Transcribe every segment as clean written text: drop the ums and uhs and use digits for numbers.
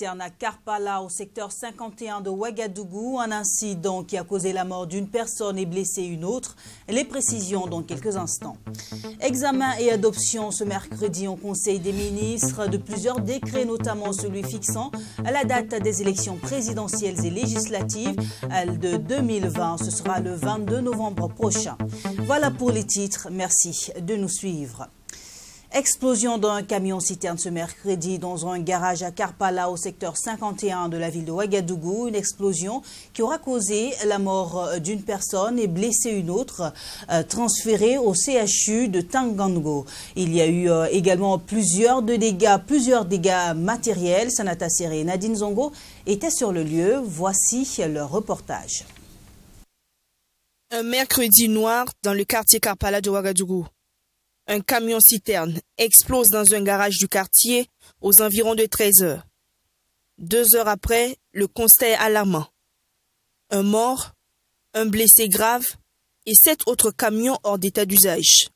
À Karpala, au secteur 51 de Ouagadougou, un incident qui a causé la mort d'une personne et blessé une autre. Les précisions dans quelques instants. Examen et adoption ce mercredi au Conseil des ministres de plusieurs décrets, notamment celui fixant la date des élections présidentielles et législatives de 2020. Ce sera le 22 novembre prochain. Voilà pour les titres. Merci de nous suivre. Explosion d'un camion-citerne ce mercredi dans un garage à Karpala au secteur 51 de la ville de Ouagadougou. Une explosion qui aura causé la mort d'une personne et blessé une autre, transférée au CHU de Tangango. Il y a eu également plusieurs dégâts matériels. Sanata Séré et Nadine Zongo étaient sur le lieu. Voici leur reportage. Un mercredi noir dans le quartier Karpala de Ouagadougou. Un camion-citerne explose dans un garage du quartier aux environs de 13 heures. 2 heures après, le constat est alarmant. Un mort, un blessé grave et 7 autres camions hors d'état d'usage.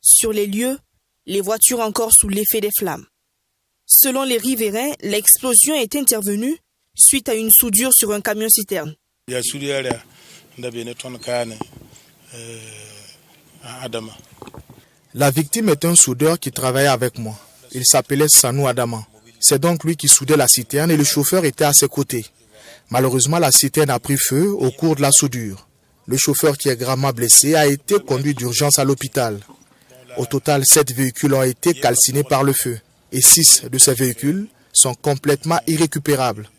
Sur les lieux, les voitures encore sous l'effet des flammes. Selon les riverains, l'explosion est intervenue suite à une soudure sur un camion-citerne. La victime est un soudeur qui travaillait avec moi. Il s'appelait Sanou Adama. C'est donc lui qui soudait la citerne et le chauffeur était à ses côtés. Malheureusement, la citerne a pris feu au cours de la soudure. Le chauffeur qui est gravement blessé a été conduit d'urgence à l'hôpital. Au total, 7 véhicules ont été calcinés par le feu et 6 de ces véhicules sont complètement irrécupérables.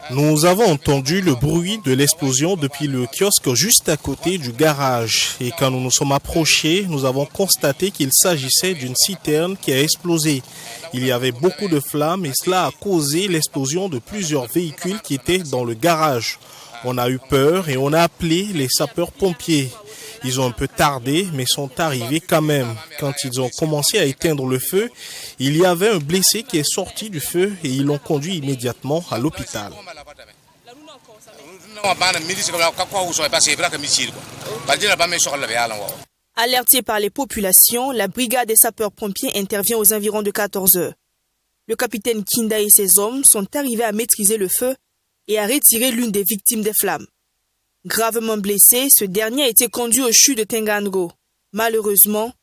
Nous avons entendu le bruit de l'explosion depuis le kiosque juste à côté du garage. Et quand nous nous sommes approchés, nous avons constaté qu'il s'agissait d'une citerne qui a explosé. Il y avait beaucoup de flammes et cela a causé l'explosion de plusieurs véhicules qui étaient dans le garage. On a eu peur et on a appelé les sapeurs-pompiers. Ils ont un peu tardé, mais sont arrivés quand même. Quand ils ont commencé à éteindre le feu, il y avait un blessé qui est sorti du feu et ils l'ont conduit immédiatement à l'hôpital. Alerté par les populations, la brigade des sapeurs-pompiers intervient aux environs de 14 heures. Le capitaine Kinda et ses hommes sont arrivés à maîtriser le feu et à retirer l'une des victimes des flammes. Gravement blessé, ce dernier a été conduit au CHU de Tangango. Malheureusement,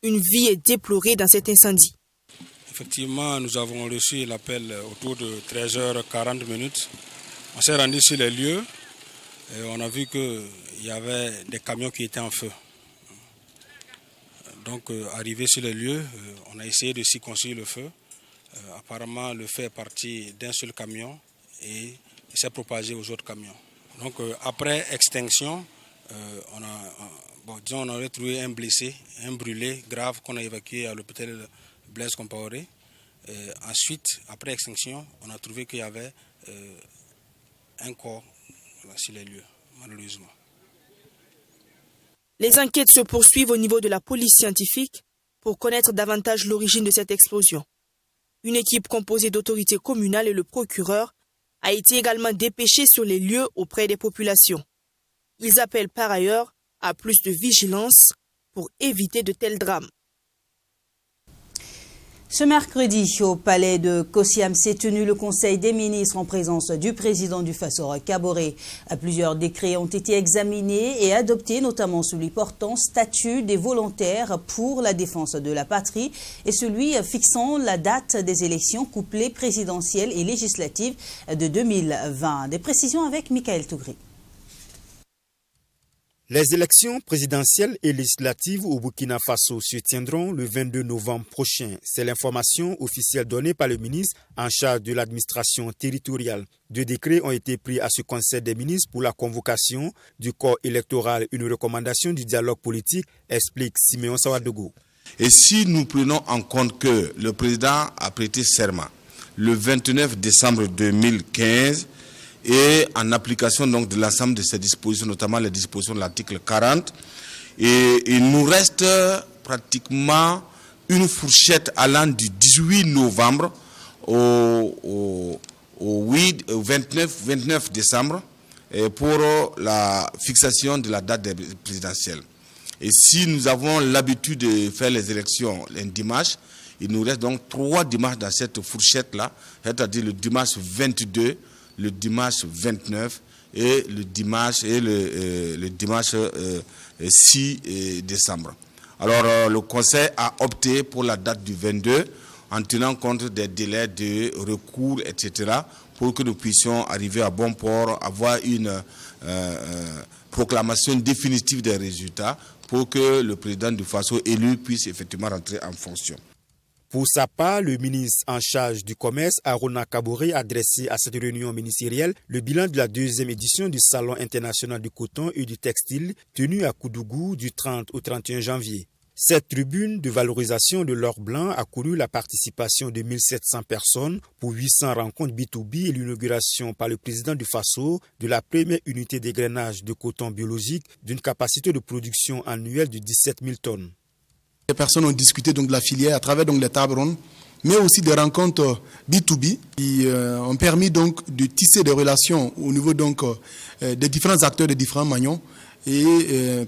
une vie est déplorée dans cet incendie. Effectivement, nous avons reçu l'appel autour de 13h40. On s'est rendu sur les lieux et on a vu qu'il y avait des camions qui étaient en feu. Donc, arrivé sur les lieux, on a essayé de circonscrire le feu. Apparemment, le feu est parti d'un seul camion et il s'est propagé aux autres camions. Donc après extinction, on a retrouvé un blessé, un brûlé grave qu'on a évacué à l'hôpital Blaise Compaoré. Ensuite, après extinction, on a trouvé qu'il y avait un corps sur les lieux, malheureusement. Les enquêtes se poursuivent au niveau de la police scientifique pour connaître davantage l'origine de cette explosion. Une équipe composée d'autorités communales et le procureur a été également dépêché sur les lieux auprès des populations. Ils appellent par ailleurs à plus de vigilance pour éviter de tels drames. Ce mercredi, au palais de Kosiam, s'est tenu le Conseil des ministres en présence du président du Fassor Kaboré. Plusieurs décrets ont été examinés et adoptés, notamment celui portant statut des volontaires pour la défense de la patrie et celui fixant la date des élections couplées présidentielles et législatives de 2020. Des précisions avec Michael Tougri. Les élections présidentielles et législatives au Burkina Faso se tiendront le 22 novembre prochain. C'est l'information officielle donnée par le ministre en charge de l'administration territoriale. 2 décrets ont été pris à ce Conseil des ministres pour la convocation du corps électoral. Une recommandation du dialogue politique, explique Siméon Sawadogo. Et si nous prenons en compte que le président a prêté serment le 29 décembre 2015, et en application donc de l'ensemble de ces dispositions, notamment les dispositions de l'article 40. Et il nous reste pratiquement une fourchette allant du 18 novembre au 29 décembre pour la fixation de la date présidentielle. Et si nous avons l'habitude de faire les élections un dimanche, il nous reste donc 3 dimanches dans cette fourchette-là, c'est-à-dire le dimanche 22, le dimanche 29 et le dimanche 6 décembre. Alors le Conseil a opté pour la date du 22 en tenant compte des délais de recours, etc., pour que nous puissions arriver à bon port, avoir une proclamation définitive des résultats pour que le président du Faso élu puisse effectivement rentrer en fonction. Pour sa part, le ministre en charge du commerce, Aruna Kabouré, a dressé à cette réunion ministérielle le bilan de la 2e édition du Salon international du coton et du textile tenu à Koudougou du 30 au 31 janvier. Cette tribune de valorisation de l'or blanc a connu la participation de 1700 personnes pour 800 rencontres B2B et l'inauguration par le président du Faso de la première unité d'égrainage de coton biologique d'une capacité de production annuelle de 17 000 tonnes. Les personnes ont discuté donc de la filière à travers donc les tables rondes, mais aussi des rencontres B2B qui ont permis donc de tisser des relations au niveau donc des différents acteurs, des différents maillons et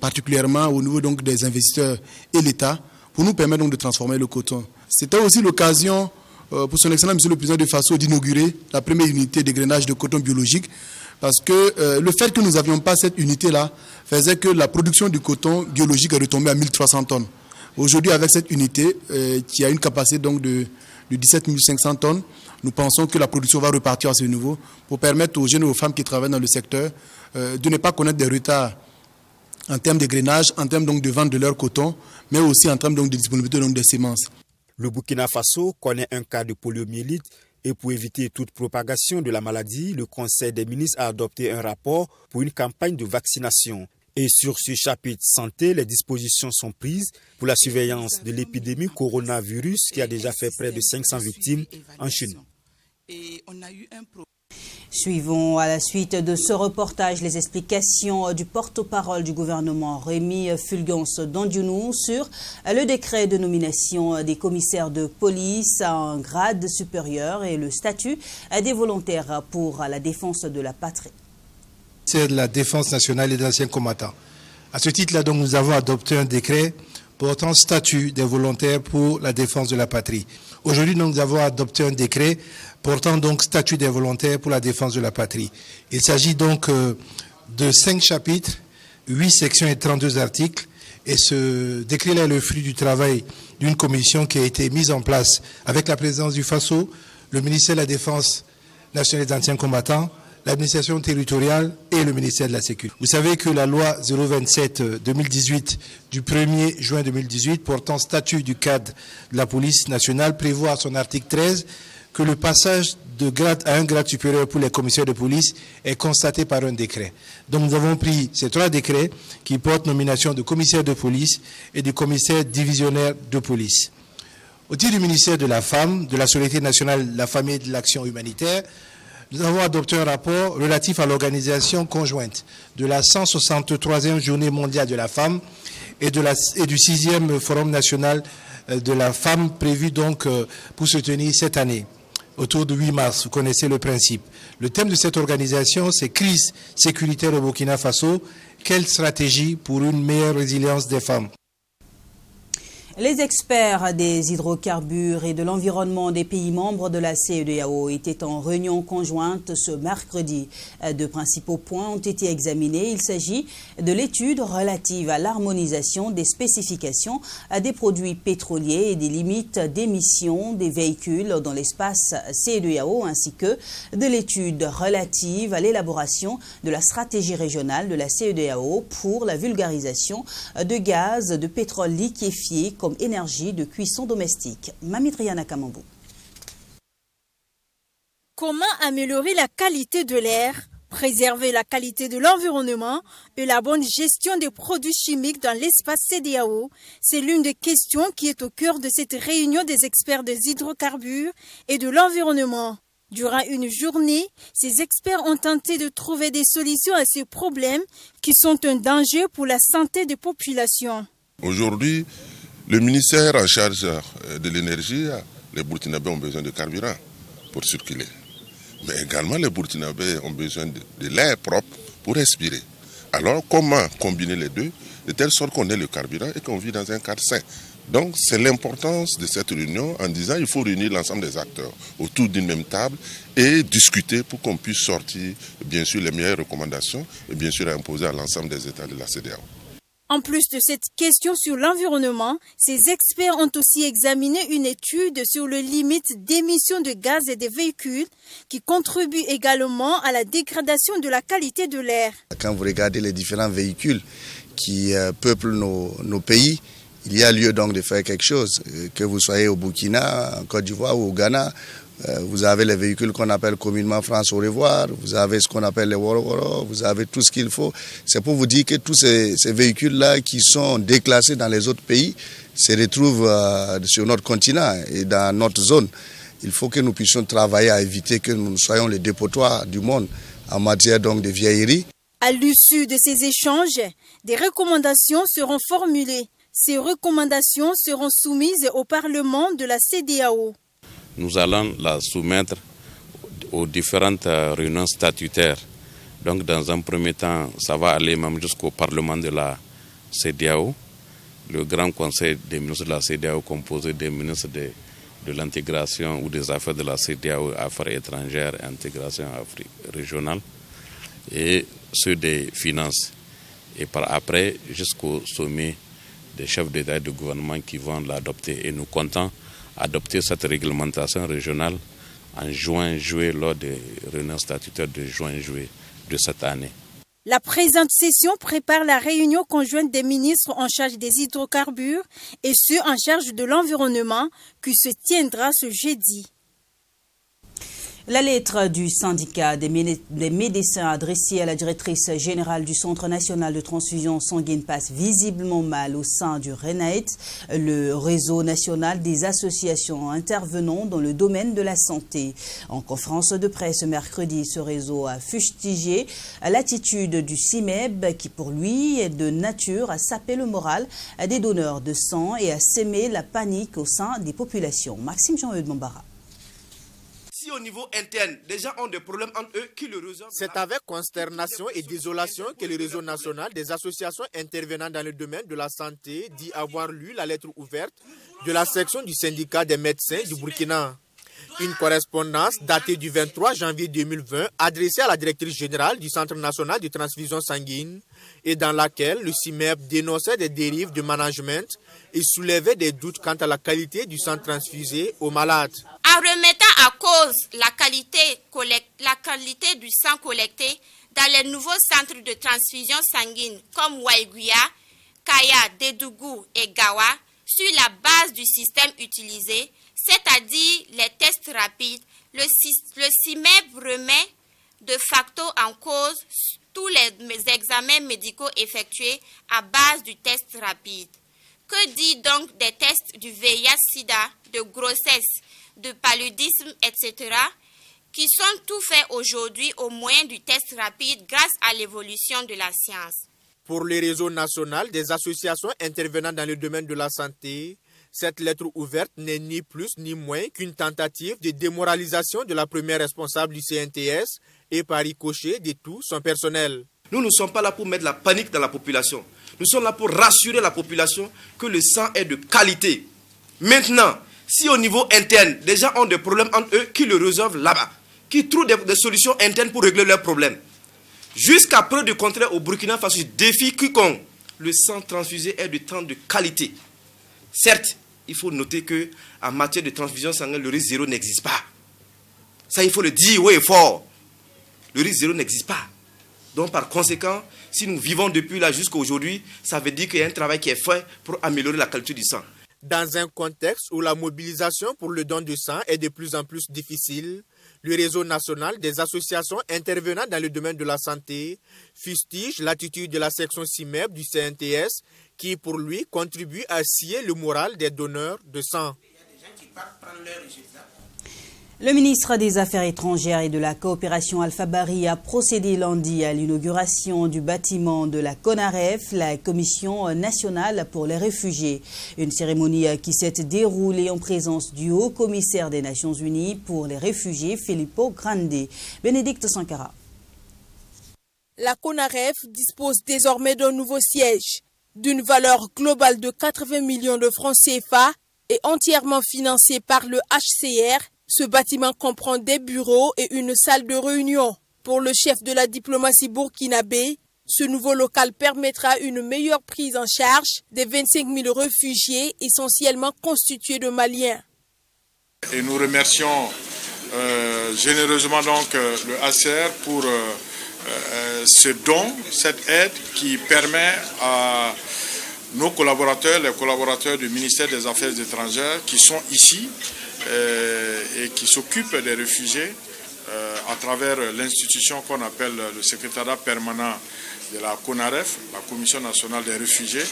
particulièrement au niveau donc des investisseurs et l'État pour nous permettre donc de transformer le coton. C'était aussi l'occasion pour son excellence Monsieur le Président de Faso d'inaugurer la première unité d'égrainage de coton biologique parce que le fait que nous n'avions pas cette unité-là faisait que la production du coton biologique est retombée à 1300 tonnes. Aujourd'hui, avec cette unité qui a une capacité donc de 17 500 tonnes, nous pensons que la production va repartir à ce niveau pour permettre aux jeunes et aux femmes qui travaillent dans le secteur de ne pas connaître des retards en termes d'égrainage, en termes donc de vente de leur coton, mais aussi en termes donc de disponibilité donc des semences. Le Burkina Faso connaît un cas de poliomyélite et pour éviter toute propagation de la maladie, le Conseil des ministres a adopté un rapport pour une campagne de vaccination. Et sur ce chapitre santé, les dispositions sont prises pour la surveillance de l'épidémie coronavirus qui a déjà fait près de 500 victimes en Chine. Suivons à la suite de ce reportage les explications du porte-parole du gouvernement Rémi Fulgence Dandionou sur le décret de nomination des commissaires de police à un grade supérieur et le statut des volontaires pour la défense de la patrie. C'est de la défense nationale et des anciens combattants. À ce titre-là, donc, nous avons adopté un décret portant statut des volontaires pour la défense de la patrie. Aujourd'hui, nous avons adopté un décret portant donc statut des volontaires pour la défense de la patrie. Il s'agit donc de 5 chapitres, 8 sections et 32 articles. Et ce décret-là est le fruit du travail d'une commission qui a été mise en place avec la présidence du Faso, le ministère de la Défense nationale des anciens combattants, l'administration territoriale et le ministère de la Sécurité. Vous savez que la loi 027-2018 du 1er juin 2018 portant statut du cadre de la police nationale prévoit à son article 13 que le passage de grade à un grade supérieur pour les commissaires de police est constaté par un décret. Donc nous avons pris ces 3 décrets qui portent nomination de commissaires de police et de commissaires divisionnaires de police. Au titre du ministère de la Femme, de la Solidarité nationale, de la famille et de l'action humanitaire, nous avons adopté un rapport relatif à l'organisation conjointe de la 163e journée mondiale de la femme et du 6e forum national de la femme prévu donc pour se tenir cette année, autour du 8 mars. Vous connaissez le principe. Le thème de cette organisation, c'est crise sécuritaire au Burkina Faso. Quelle stratégie pour une meilleure résilience des femmes? Les experts des hydrocarbures et de l'environnement des pays membres de la CEDEAO étaient en réunion conjointe ce mercredi. 2 principaux points ont été examinés. Il s'agit de l'étude relative à l'harmonisation des spécifications des produits pétroliers et des limites d'émission des véhicules dans l'espace CEDEAO, ainsi que de l'étude relative à l'élaboration de la stratégie régionale de la CEDEAO pour la vulgarisation de gaz de pétrole liquéfié comme énergie de cuisson domestique. Mamitriana Kamambou. Comment améliorer la qualité de l'air, préserver la qualité de l'environnement et la bonne gestion des produits chimiques dans l'espace CEDEAO? C'est l'une des questions qui est au cœur de cette réunion des experts des hydrocarbures et de l'environnement. Durant une journée, ces experts ont tenté de trouver des solutions à ces problèmes qui sont un danger pour la santé des populations. Aujourd'hui, Le ministère en charge de l'énergie, les Burkinabés ont besoin de carburant pour circuler. Mais également les Burkinabés ont besoin de l'air propre pour respirer. Alors comment combiner les deux de telle sorte qu'on ait le carburant et qu'on vit dans un cadre sain? Donc c'est l'importance de cette réunion en disant qu'il faut réunir l'ensemble des acteurs autour d'une même table et discuter pour qu'on puisse sortir bien sûr les meilleures recommandations et bien sûr imposer à l'ensemble des États de la CEDEAO. En plus de cette question sur l'environnement, ces experts ont aussi examiné une étude sur les limites d'émissions de gaz et des véhicules qui contribuent également à la dégradation de la qualité de l'air. Quand vous regardez les différents véhicules qui peuplent nos pays, il y a lieu donc de faire quelque chose. Que vous soyez au Burkina, en Côte d'Ivoire ou au Ghana, vous avez les véhicules qu'on appelle communément France au revoir, vous avez ce qu'on appelle les Woro, vous avez tout ce qu'il faut. C'est pour vous dire que tous ces véhicules-là qui sont déclassés dans les autres pays se retrouvent sur notre continent et dans notre zone. Il faut que nous puissions travailler à éviter que nous soyons les dépotoirs du monde en matière donc de vieillerie. À l'issue de ces échanges, des recommandations seront formulées. Ces recommandations seront soumises au Parlement de la CEDEAO. Nous allons la soumettre aux différentes réunions statutaires. Donc dans un premier temps, ça va aller même jusqu'au Parlement de la CEDEAO, le Grand Conseil des ministres de la CEDEAO composé des ministres de l'intégration ou des affaires de la CEDEAO, affaires étrangères et intégration régionale, et ceux des finances. Et par après, jusqu'au sommet des chefs d'État et de gouvernement qui vont l'adopter. Et nous comptons adopter cette réglementation régionale en juin-juillet lors des réunions statutaires de juin-juillet de cette année. La présente session prépare la réunion conjointe des ministres en charge des hydrocarbures et ceux en charge de l'environnement qui se tiendra ce jeudi. La lettre du syndicat des médecins adressée à la directrice générale du Centre national de transfusion sanguine passe visiblement mal au sein du RENAET, le réseau national des associations intervenant dans le domaine de la santé. En conférence de presse mercredi, ce réseau a fustigé l'attitude du CIMEB qui pour lui est de nature à saper le moral des donneurs de sang et à s'aimer la panique au sein des populations. Maxime Jean-Eudes Mombara. Si au niveau interne, des gens ont des problèmes entre eux, qui le résolvent. C'est avec consternation et désolation que le réseau national des associations intervenant dans le domaine de la santé dit avoir lu la lettre ouverte de la section du syndicat des médecins du Burkina. Une correspondance datée du 23 janvier 2020 adressée à la directrice générale du Centre national de transfusion sanguine et dans laquelle le CIMEB dénonçait des dérives de management et soulevait des doutes quant à la qualité du sang transfusé aux malades. En remettant à cause la qualité du sang collecté dans les nouveaux centres de transfusion sanguine comme Waiguya, Kaya, Dédougou et Gawa, sur la base du système utilisé, c'est-à-dire les tests rapides, le CIMEB remet de facto en cause tous les examens médicaux effectués à base du test rapide. Que dit donc des tests du VIH-Sida, de grossesse, de paludisme, etc., qui sont tout faits aujourd'hui au moyen du test rapide grâce à l'évolution de la science. Pour le réseau national des associations intervenant dans le domaine de la santé, cette lettre ouverte n'est ni plus ni moins qu'une tentative de démoralisation de la première responsable du CNTS et par ricochet de tout son personnel. Nous ne sommes pas là pour mettre la panique dans la population. Nous sommes là pour rassurer la population que le sang est de qualité. Maintenant, si au niveau interne, des gens ont des problèmes entre eux, qui le résolvent là-bas, qui trouvent des solutions internes pour régler leurs problèmes. Jusqu'à preuve du contraire, au Burkina Faso, défie quiconque, le sang transfusé est de temps de qualité. Certes, il faut noter qu'en matière de transfusion sanguine, le risque zéro n'existe pas. Ça, il faut le dire haut et fort. Le risque zéro n'existe pas. Donc, par conséquent, si nous vivons depuis là jusqu'à aujourd'hui, ça veut dire qu'il y a un travail qui est fait pour améliorer la qualité du sang. Dans un contexte où la mobilisation pour le don de sang est de plus en plus difficile, le réseau national des associations intervenant dans le domaine de la santé fustige l'attitude de la section CIMEB du CNTS qui, pour lui, contribue à scier le moral des donneurs de sang. Le ministre des Affaires étrangères et de la coopération Alpha Bari a procédé lundi à l'inauguration du bâtiment de la CONAREF, la Commission nationale pour les réfugiés. Une cérémonie qui s'est déroulée en présence du haut-commissaire des Nations Unies pour les réfugiés, Filippo Grandi. Bénédicte Sankara. La CONAREF dispose désormais d'un nouveau siège, d'une valeur globale de 80 millions de francs CFA et entièrement financé par le HCR. Ce bâtiment comprend des bureaux et une salle de réunion. Pour le chef de la diplomatie burkinabé, ce nouveau local permettra une meilleure prise en charge des 25 000 réfugiés essentiellement constitués de Maliens. Et nous remercions généreusement donc le HCR pour ce don, cette aide qui permet à nos collaborateurs, les collaborateurs du ministère des Affaires étrangères qui sont ici et qui s'occupent des réfugiés à travers l'institution qu'on appelle le secrétariat permanent de la CONAREF, la Commission nationale des réfugiés,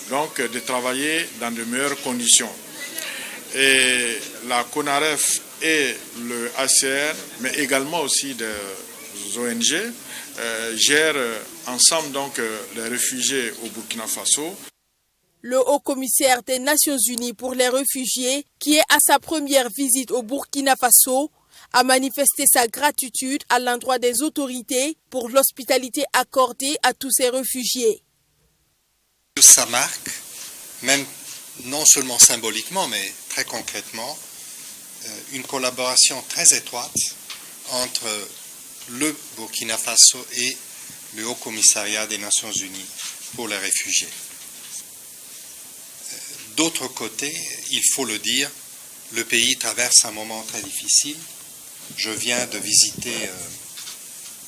donc de travailler dans de meilleures conditions. Et la CONAREF et le HCR, mais également aussi des ONG, gèrent ensemble donc les réfugiés au Burkina Faso. Le haut-commissaire des Nations Unies pour les réfugiés, qui est à sa première visite au Burkina Faso, a manifesté sa gratitude à l'endroit des autorités pour l'hospitalité accordée à tous ces réfugiés. Ça marque, même non seulement symboliquement, mais très concrètement, une collaboration très étroite entre le Burkina Faso et le Haut-Commissariat des Nations Unies pour les réfugiés. D'autre côté, il faut le dire, le pays traverse un moment très difficile. Je viens de visiter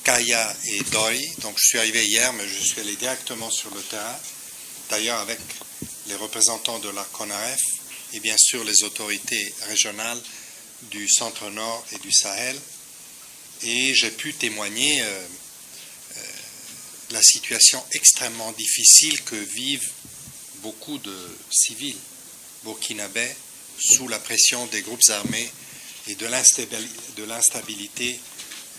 Kaya et Dori, donc je suis arrivé hier, mais je suis allé directement sur le terrain, d'ailleurs avec les représentants de la CONAREF et bien sûr les autorités régionales du centre-nord et du Sahel. Et j'ai pu témoigner la situation extrêmement difficile que vivent beaucoup de civils burkinabés sous la pression des groupes armés et de l'instabilité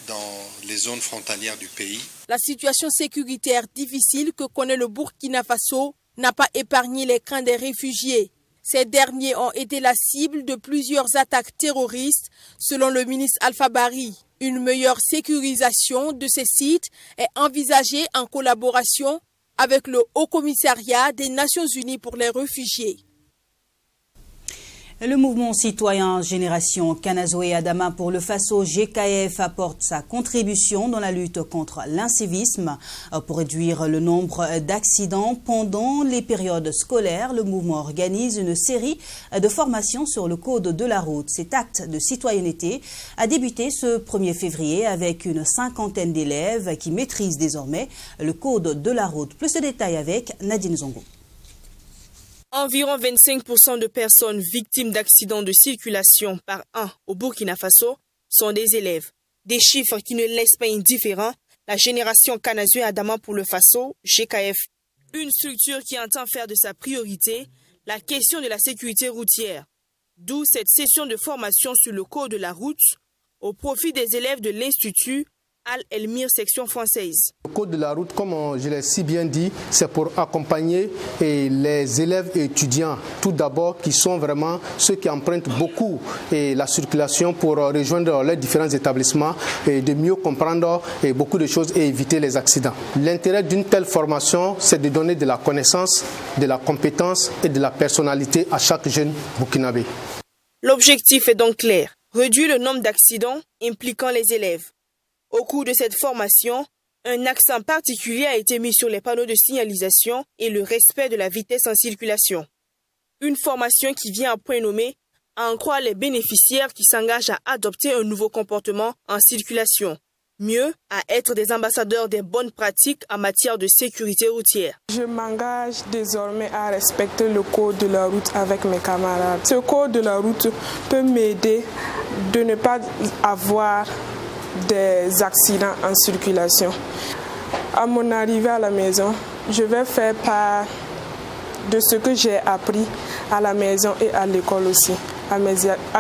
dans les zones frontalières du pays. La situation sécuritaire difficile que connaît le Burkina Faso n'a pas épargné les camps des réfugiés. Ces derniers ont été la cible de plusieurs attaques terroristes, selon le ministre Alpha Bari. Une meilleure sécurisation de ces sites est envisagée en collaboration avec le Haut-Commissariat des Nations Unies pour les réfugiés. Le mouvement citoyen Génération Kanazoé Adama pour le Faso GKF apporte sa contribution dans la lutte contre l'incivisme. Pour réduire le nombre d'accidents pendant les périodes scolaires, le mouvement organise une série de formations sur le code de la route. Cet acte de citoyenneté a débuté ce 1er février avec une 50aine d'élèves qui maîtrisent désormais le code de la route. Plus de détails avec Nadine Zongo. Environ 25% de personnes victimes d'accidents de circulation par an au Burkina Faso sont des élèves. Des chiffres qui ne laissent pas indifférent la génération Kanazoé Adama pour le Faso, GKF. Une structure qui entend faire de sa priorité la question de la sécurité routière. D'où cette session de formation sur le code de la route au profit des élèves de l'Institut Al-Elmir section française. Le code de la route, comme je l'ai si bien dit, c'est pour accompagner les élèves et étudiants, tout d'abord, qui sont vraiment ceux qui empruntent beaucoup la circulation pour rejoindre les différents établissements et de mieux comprendre beaucoup de choses et éviter les accidents. L'intérêt d'une telle formation, c'est de donner de la connaissance, de la compétence et de la personnalité à chaque jeune burkinabé. L'objectif est donc clair, réduire le nombre d'accidents impliquant les élèves. Au cours de cette formation, un accent particulier a été mis sur les panneaux de signalisation et le respect de la vitesse en circulation. Une formation qui vient à point nommé à en croire les bénéficiaires qui s'engagent à adopter un nouveau comportement en circulation. Mieux, à être des ambassadeurs des bonnes pratiques en matière de sécurité routière. Je m'engage désormais à respecter le code de la route avec mes camarades. Ce code de la route peut m'aider de ne pas avoir des accidents en circulation. À mon arrivée à la maison, je vais faire part de ce que j'ai appris à la maison et à l'école aussi, à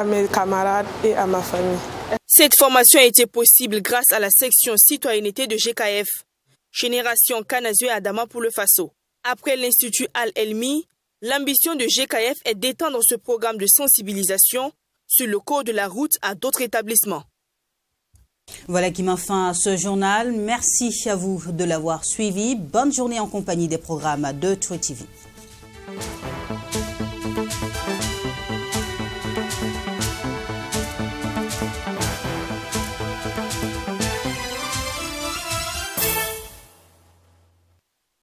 mes camarades et à ma famille. Cette formation a été possible grâce à la section citoyenneté de GKF. Génération Kanazue Adama pour le Faso. Après l'Institut Al-Elmi, l'ambition de GKF est d'étendre ce programme de sensibilisation sur le code de la route à d'autres établissements. Voilà qui met fin à ce journal. Merci à vous de l'avoir suivi. Bonne journée en compagnie des programmes de True TV.